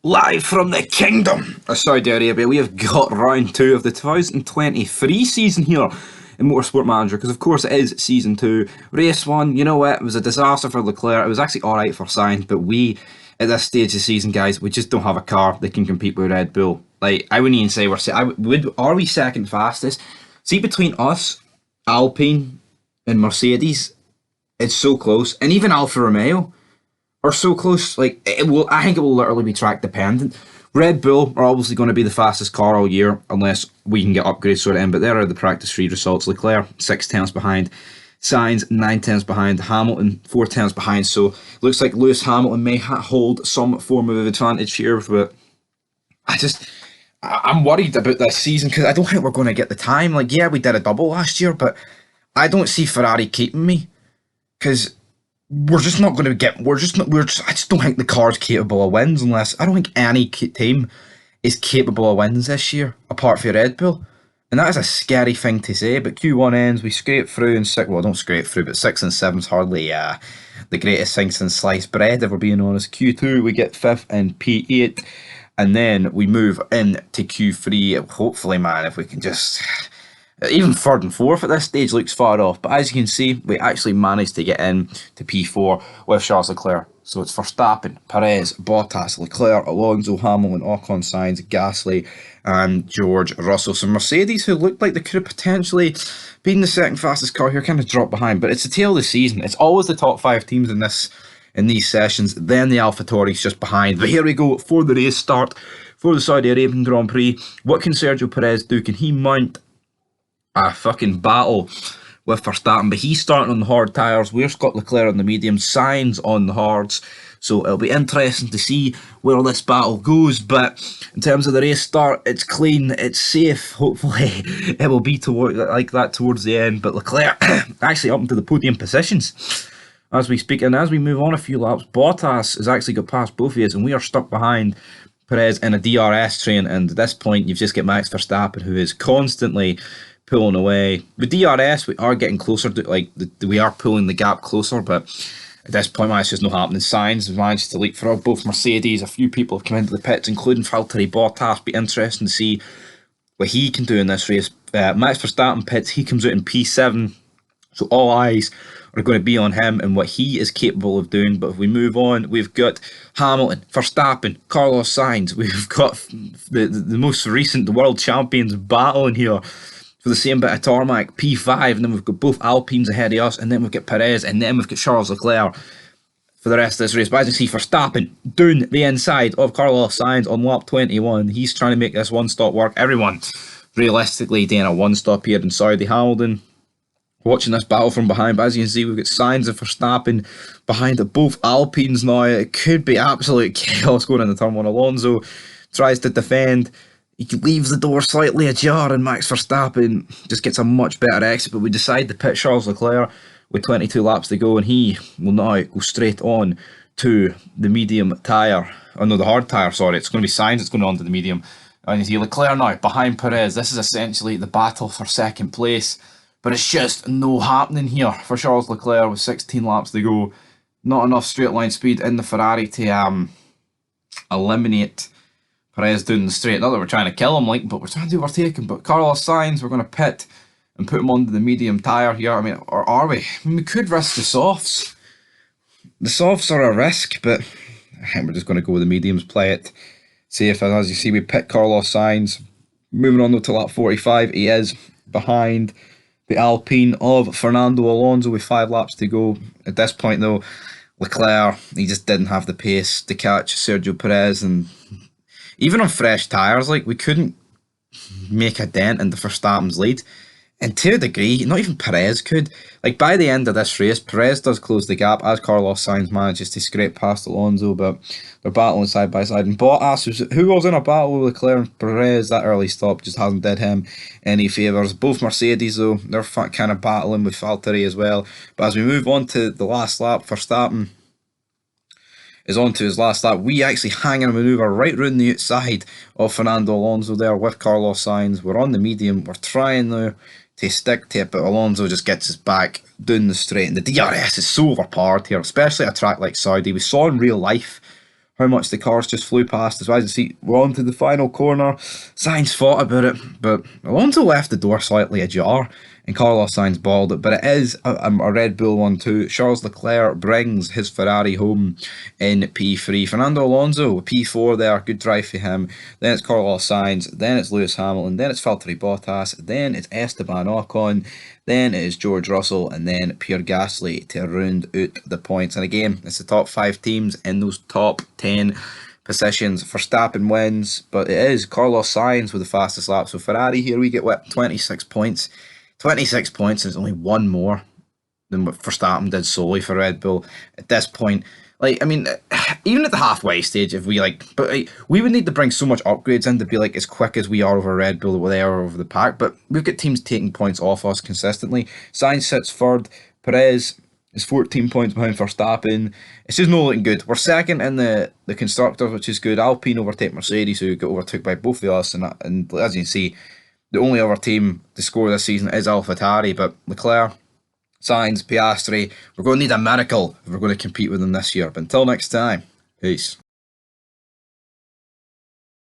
Live from the Kingdom of Saudi Arabia, we have got round 2 of the 2023 season here in Motorsport Manager, because of course it is season 2. Race 1, you know what, it was a disaster for Leclerc. It was actually alright for Sainz, but we, at this stage of the season, guys, we just don't have a car that can compete with Red Bull. Like, I wouldn't even say are we second fastest? See, between us, Alpine, and Mercedes, it's so close, and even Alfa Romeo are so close. Like, it will, I think it will literally be track dependent. Red Bull are obviously going to be the fastest car all year unless we can get upgrades sort of in, but there are the practice free results. Leclerc 6 tenths behind, Sainz 9 tenths behind, Hamilton 4 tenths behind. So looks like Lewis Hamilton may hold some form of advantage here, but I'm worried about this season because I don't think we're going to get the time. Like, yeah, we did a double last year, but I don't see Ferrari keeping me because we're just not going to get. I just don't think the car's capable of wins unless I don't think any team is capable of wins this year apart from Red Bull, and that is a scary thing to say. But Q1 ends, we scrape through, and six. Well, don't scrape through, but 6 and 7's hardly the greatest thing since sliced bread, if we're being honest. Q2 we get 5th and P8, and then we move into Q3. Hopefully, man, if we can just. Even 3rd and 4th at this stage looks far off, but as you can see, we actually managed to get in to P4 with Charles Leclerc. So it's Verstappen, Perez, Bottas, Leclerc, Alonso, Hamilton, Ocon, Sainz, Gasly, and George Russell. So Mercedes, who looked like they could have potentially been the second fastest car here, kind of dropped behind. But it's the tail of the season. It's always the top 5 teams in these sessions. Then the AlphaTauri's just behind. But here we go for the race start for the Saudi Arabian Grand Prix. What can Sergio Perez do? Can he mount a fucking battle with Verstappen? But he's starting on the hard tyres. We've got Leclerc on the medium, Sainz on the hards. So it'll be interesting to see where this battle goes. But in terms of the race start, it's clean, it's safe. Hopefully it will be like that towards the end. But Leclerc actually up into the podium positions as we speak. And as we move on a few laps, Bottas has actually got past both of us, and we are stuck behind Perez in a DRS train. And at this point, you've just got Max Verstappen, who is constantly pulling away. With DRS, we are getting closer to, we are pulling the gap closer, but at this point, man, it's just not happening. Sainz has managed to leapfrog both Mercedes. A few people have come into the pits, including Valtteri Bottas. Be interesting to see what he can do in this race. Max Verstappen pits, he comes out in P7, so all eyes are going to be on him and what he is capable of doing. But if we move on, we've got Hamilton, Verstappen, Carlos Sainz. We've got the most recent world champions battling here for the same bit of tarmac, P5, and then we've got both Alpines ahead of us, and then we've got Perez, and then we've got Charles Leclerc for the rest of this race. But as you see, Verstappen down the inside of Carlos Sainz on lap 21. He's trying to make this one-stop work. Everyone realistically doing a one-stop here in Saudi. Hamilton watching this battle from behind, but as you can see, we've got Sainz and Verstappen behind both Alpines now. It could be absolute chaos going into turn 1. Alonso tries to defend. He leaves the door slightly ajar, and Max Verstappen just gets a much better exit. But we decide to pit Charles Leclerc with 22 laps to go, and he will now go straight on to the medium tyre. Oh no, the hard tyre, sorry. It's going to be Sainz that's going on to the medium. And you see Leclerc now behind Perez. This is essentially the battle for second place. But it's just no happening here for Charles Leclerc with 16 laps to go. Not enough straight line speed in the Ferrari to eliminate Perez down the straight. Not that we're trying to kill him, but we're trying to overtake him. But Carlos Sainz, we're going to pit and put him onto the medium tyre here. I mean, or are we? I mean, we could risk the softs. The softs are a risk, but I think we're just going to go with the mediums, play it safe. And as you see, we pit Carlos Sainz. Moving on to lap 45, he is behind the Alpine of Fernando Alonso with 5 laps to go. At this point, though, Leclerc, he just didn't have the pace to catch Sergio Perez, and even on fresh tyres, we couldn't make a dent into Verstappen's lead. And to a degree, not even Perez could. By the end of this race, Perez does close the gap as Carlos Sainz manages to scrape past Alonso, but they're battling side by side. And Bottas, who was in a battle with Leclerc and Perez, that early stop just hasn't did him any favours. Both Mercedes, though, they're kind of battling with Valtteri as well. But as we move on to the last lap, Verstappen is on to his last lap. We actually hang in a manoeuvre right round the outside of Fernando Alonso there with Carlos Sainz. We're on the medium. We're trying now to stick to it, but Alonso just gets his back down the straight. And the DRS is so overpowered here, especially at a track like Saudi. We saw in real life how much the cars just flew past us. As you see, we're on to the final corner. Sainz fought about it, but Alonso left the door slightly ajar, and Carlos Sainz balled it. But it is a Red Bull 1-2. Charles Leclerc brings his Ferrari home in P3. Fernando Alonso, P4 there, good drive for him. Then it's Carlos Sainz, then it's Lewis Hamilton, then it's Valtteri Bottas, then it's Esteban Ocon, then it is George Russell, and then Pierre Gasly to round out the points. And again, it's the top 5 teams in those top 10 positions. Verstappen wins, but it is Carlos Sainz with the fastest lap. So Ferrari here, we get what, 26 points. 26 points is only one more than what Verstappen did solely for Red Bull at this point. Like, I mean, even at the halfway stage, if we but we would need to bring so much upgrades in to be like as quick as we are over Red Bull or they are over the pack. But we've got teams taking points off us consistently. Sainz sits third. Perez is 14 points behind Verstappen. It's just not looking good. We're second in the constructors, which is good. Alpine overtake Mercedes, who got overtook by both of us, and as you can see, the only other team to score this season is AlphaTauri, but Leclerc, Sainz, Piastri, we're going to need a miracle if we're going to compete with them this year. But until next time, peace.